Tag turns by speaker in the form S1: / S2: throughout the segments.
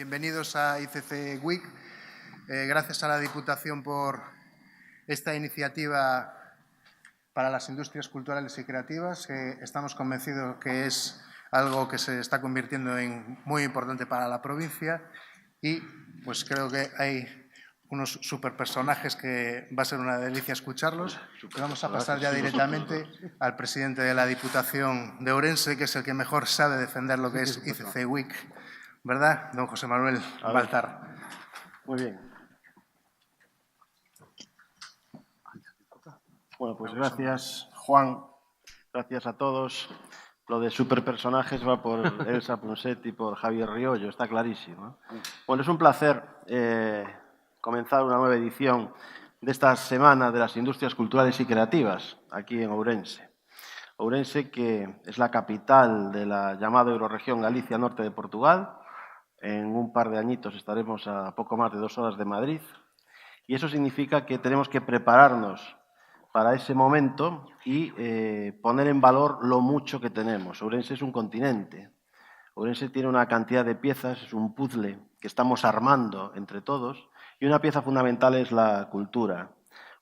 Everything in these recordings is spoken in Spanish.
S1: Bienvenidos a ICC Week. Gracias a la Diputación por esta iniciativa para las industrias culturales y creativas, que estamos convencidos que es algo que se está convirtiendo en muy importante para la provincia y pues creo que hay unos superpersonajes que va a ser una delicia escucharlos. Y vamos a pasar ya directamente al presidente de la Diputación de Ourense, que es el que mejor sabe defender lo que es ICC Week, ¿verdad, don José Manuel Baltar?
S2: Muy bien. Bueno, pues gracias, Juan. Gracias a todos. Lo de superpersonajes va por Elsa Punset y por Javier Riollo, está clarísimo. Bueno, es un placer comenzar una nueva edición de esta Semana de las Industrias Culturales y Creativas aquí en Ourense. Ourense, que es la capital de la llamada Eurorregión Galicia Norte de Portugal. En un par de añitos estaremos a poco más de 2 horas de Madrid y eso significa que tenemos que prepararnos para ese momento y poner en valor lo mucho que tenemos. Ourense es un continente. Ourense tiene una cantidad de piezas, es un puzzle que estamos armando entre todos y una pieza fundamental es la cultura,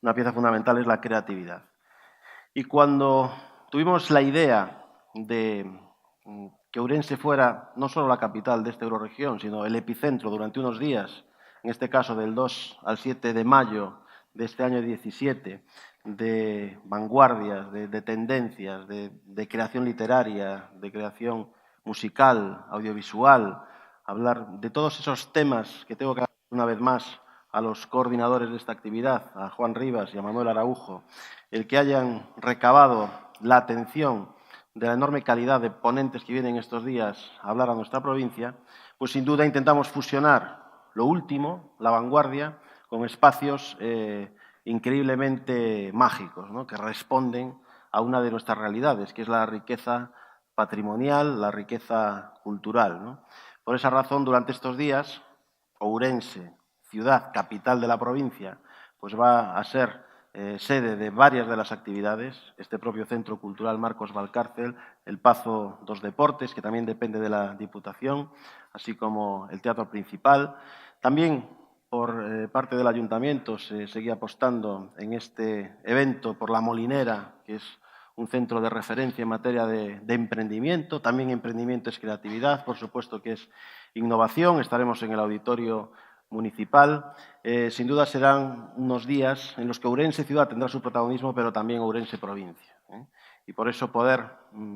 S2: una pieza fundamental es la creatividad. Y cuando tuvimos la idea de que Ourense fuera no solo la capital de esta eurorregión, sino el epicentro durante unos días, en este caso del 2 al 7 de mayo de este año 17, de vanguardias, de tendencias, de creación literaria, de creación musical, audiovisual, hablar de todos esos temas que tengo que hablar una vez más a los coordinadores de esta actividad, a Juan Rivas y a Manuel Araujo, el que hayan recabado la atención de la enorme calidad de ponentes que vienen estos días a hablar a nuestra provincia, pues sin duda intentamos fusionar lo último, la vanguardia, con espacios increíblemente mágicos, ¿no?, que responden a una de nuestras realidades, que es la riqueza patrimonial, la riqueza cultural, ¿no? Por esa razón, durante estos días, Ourense, ciudad capital de la provincia, pues va a ser sede de varias de las actividades, este propio Centro Cultural Marcos Valcárcel, el Pazo dos Deportes, que también depende de la Diputación, así como el Teatro Principal. También por parte del Ayuntamiento se seguía apostando en este evento por La Molinera, que es un centro de referencia en materia de emprendimiento. También emprendimiento es creatividad, por supuesto que es innovación. Estaremos en el Auditorio Municipal. Sin duda serán unos días en los que Ourense ciudad tendrá su protagonismo, pero también Ourense provincia. Y por eso poder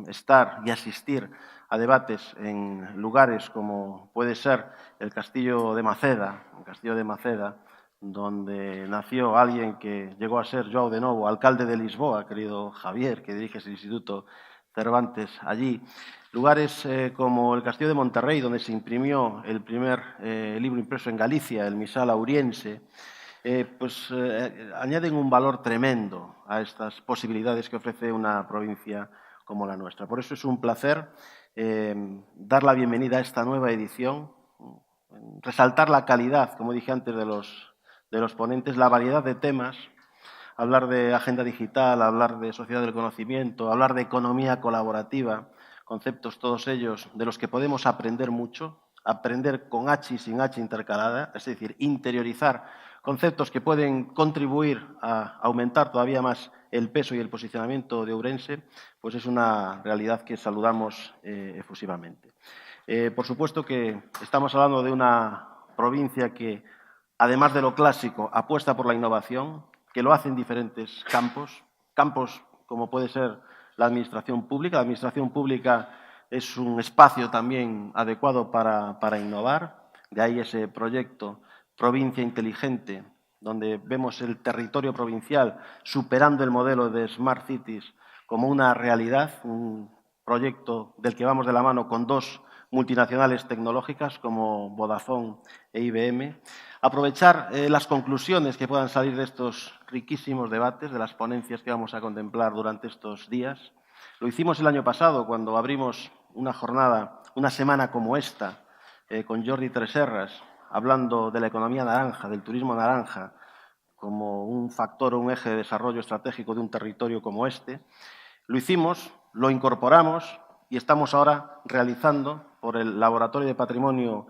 S2: estar y asistir a debates en lugares como puede ser el Castillo de Maceda, donde nació alguien que llegó a ser João de Novo, alcalde de Lisboa, querido Javier, que dirige ese Instituto Cervantes allí. Lugares como el Castillo de Monterrey, donde se imprimió el primer libro impreso en Galicia, el Misal Auriense, añaden un valor tremendo a estas posibilidades que ofrece una provincia como la nuestra. Por eso es un placer dar la bienvenida a esta nueva edición, resaltar la calidad, como dije antes, de los ponentes, la variedad de temas, hablar de agenda digital, hablar de sociedad del conocimiento, hablar de economía colaborativa, conceptos todos ellos de los que podemos aprender mucho, aprender con H y sin H intercalada, es decir, interiorizar conceptos que pueden contribuir a aumentar todavía más el peso y el posicionamiento de Ourense, pues es una realidad que saludamos efusivamente. Por supuesto que estamos hablando de una provincia que, además de lo clásico, apuesta por la innovación, que lo hace en diferentes campos como puede ser la administración pública. La administración pública es un espacio también adecuado para innovar, de ahí ese proyecto Provincia Inteligente, donde vemos el territorio provincial superando el modelo de Smart Cities como una realidad, un proyecto del que vamos de la mano con 2 multinacionales tecnológicas como Vodafone e IBM. Aprovechar las conclusiones que puedan salir de estos riquísimos debates, de las ponencias que vamos a contemplar durante estos días. Lo hicimos el año pasado cuando abrimos una jornada, una semana como esta, con Jordi Tresserras, hablando de la economía naranja, del turismo naranja, como un factor o un eje de desarrollo estratégico de un territorio como este. Lo hicimos, lo incorporamos y estamos ahora realizando por el Laboratorio de Patrimonio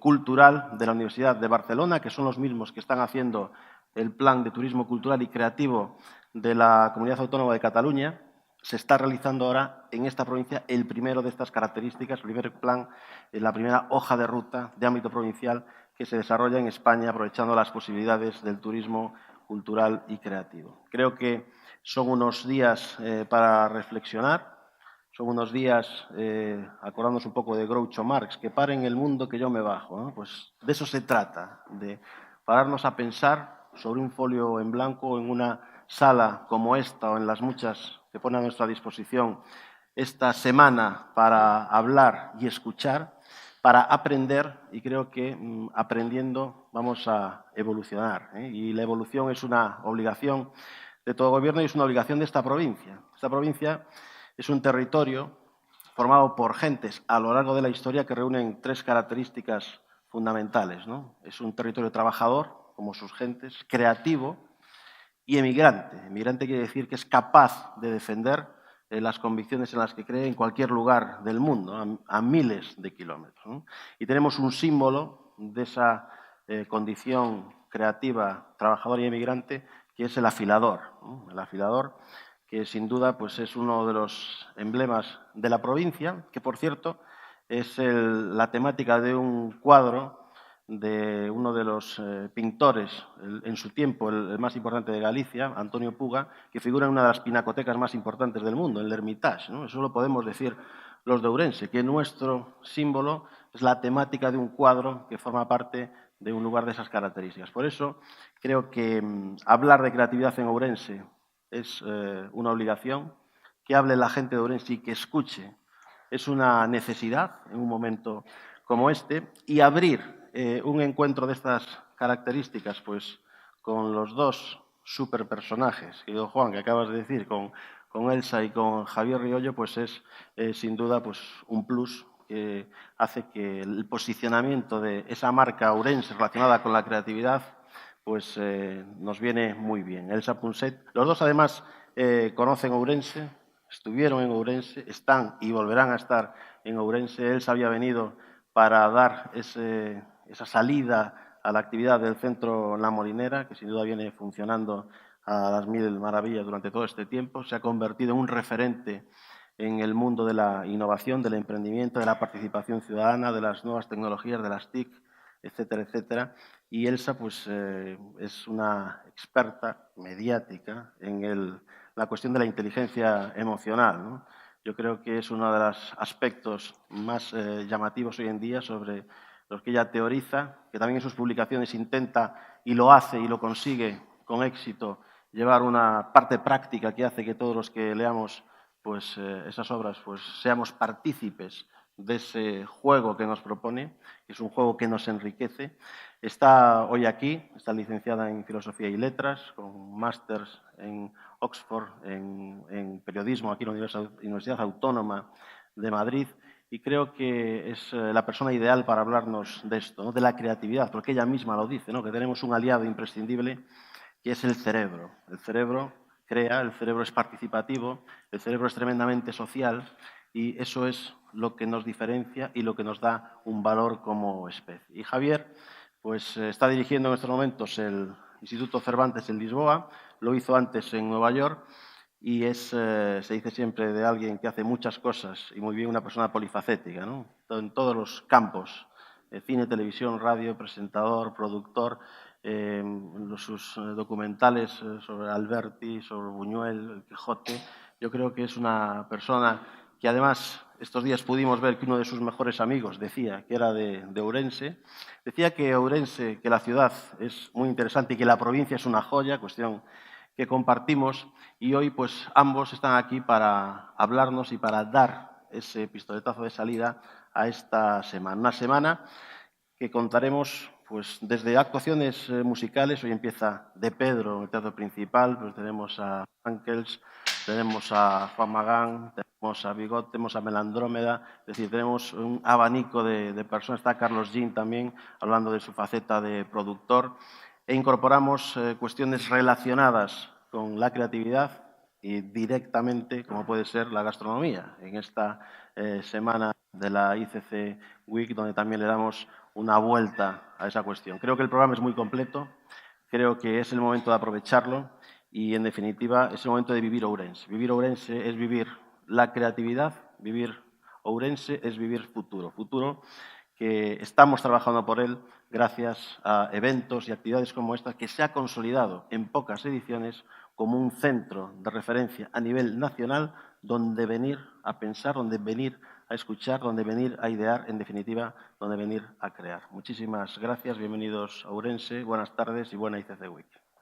S2: cultural de la Universidad de Barcelona, que son los mismos que están haciendo el Plan de Turismo Cultural y Creativo de la Comunidad Autónoma de Cataluña. Se está realizando ahora en esta provincia el primero de estas características, el primer plan, la primera hoja de ruta de ámbito provincial que se desarrolla en España aprovechando las posibilidades del turismo cultural y creativo. Creo que son unos días para reflexionar, son unos días, acordándonos un poco de Groucho Marx, que paren el mundo que yo me bajo, ¿no? Pues de eso se trata, de pararnos a pensar sobre un folio en blanco en una sala como esta o en las muchas que pone a nuestra disposición esta semana para hablar y escuchar, para aprender, y creo que aprendiendo vamos a evolucionar, ¿eh? Y la evolución es una obligación de todo gobierno y es una obligación de esta provincia. Esta provincia es un territorio formado por gentes a lo largo de la historia que reúnen tres características fundamentales, ¿no? Es un territorio trabajador, como sus gentes, creativo y emigrante. Emigrante quiere decir que es capaz de defender las convicciones en las que cree en cualquier lugar del mundo, a miles de kilómetros, ¿no? Y tenemos un símbolo de esa condición creativa, trabajadora y emigrante, que es el afilador, ¿no? El afilador, que sin duda pues, es uno de los emblemas de la provincia, que por cierto es la temática de un cuadro de uno de los pintores, en su tiempo el más importante de Galicia, Antonio Puga, que figura en una de las pinacotecas más importantes del mundo, en el Hermitage, ¿no? Eso lo podemos decir los de Ourense, que nuestro símbolo es la temática de un cuadro que forma parte de un lugar de esas características. Por eso creo que hablar de creatividad en Ourense es una obligación, que hable la gente de Ourense y que escuche es una necesidad en un momento como este, y abrir un encuentro de estas características pues, con los dos superpersonajes, querido Juan, que acabas de decir, con Elsa y con Javier Riollo, pues es sin duda pues, un plus que hace que el posicionamiento de esa marca Ourense relacionada con la creatividad pues nos viene muy bien. Elsa Punset, los dos además conocen Ourense, estuvieron en Ourense, están y volverán a estar en Ourense. Elsa había venido para dar esa salida a la actividad del Centro La Molinera, que sin duda viene funcionando a las mil maravillas durante todo este tiempo. Se ha convertido en un referente en el mundo de la innovación, del emprendimiento, de la participación ciudadana, de las nuevas tecnologías, de las TIC, etcétera, etcétera. Y Elsa pues, es una experta mediática en la cuestión de la inteligencia emocional, ¿no? Yo creo que es uno de los aspectos más llamativos hoy en día sobre los que ella teoriza, que también en sus publicaciones intenta y lo hace y lo consigue con éxito llevar una parte práctica que hace que todos los que leamos pues, esas obras pues, seamos partícipes de ese juego que nos propone, que es un juego que nos enriquece. Está hoy aquí, está licenciada en Filosofía y Letras, con másters en Oxford, en periodismo aquí en la Universidad Autónoma de Madrid, y creo que es la persona ideal para hablarnos de esto, ¿no? De la creatividad, porque ella misma lo dice, ¿no? Que tenemos un aliado imprescindible que es el cerebro. El cerebro crea, el cerebro es participativo, el cerebro es tremendamente social y eso es lo que nos diferencia y lo que nos da un valor como especie. Y Javier pues, está dirigiendo en estos momentos el Instituto Cervantes en Lisboa, lo hizo antes en Nueva York y se dice siempre de alguien que hace muchas cosas y muy bien, una persona polifacética, ¿no? En todos los campos, cine, televisión, radio, presentador, productor, sus documentales sobre Alberti, sobre Buñuel, el Quijote. Yo creo que es una persona que además estos días pudimos ver que uno de sus mejores amigos decía que era de Ourense. Decía que Ourense, que la ciudad es muy interesante y que la provincia es una joya, cuestión que compartimos, y hoy pues ambos están aquí para hablarnos y para dar ese pistoletazo de salida a esta semana. Una semana que contaremos pues, desde actuaciones musicales. Hoy empieza De Pedro, el teatro principal, pues tenemos a Ángels, tenemos a Juan Magán, tenemos a Bigot, tenemos a Melandrómeda, es decir, tenemos un abanico de personas. Está Carlos Jean también, hablando de su faceta de productor, e incorporamos cuestiones relacionadas con la creatividad y directamente, como puede ser la gastronomía. En esta semana de la ICC Week, donde también le damos una vuelta a esa cuestión. Creo que el programa es muy completo, creo que es el momento de aprovecharlo y, en definitiva, es el momento de vivir Ourense. Vivir Ourense es vivir la creatividad, vivir Ourense es vivir futuro. Futuro que estamos trabajando por él gracias a eventos y actividades como esta, que se ha consolidado en pocas ediciones como un centro de referencia a nivel nacional donde venir a pensar, donde venir a escuchar, donde venir a idear, en definitiva, donde venir a crear. Muchísimas gracias, bienvenidos a Ourense, buenas tardes y buena ICC Week.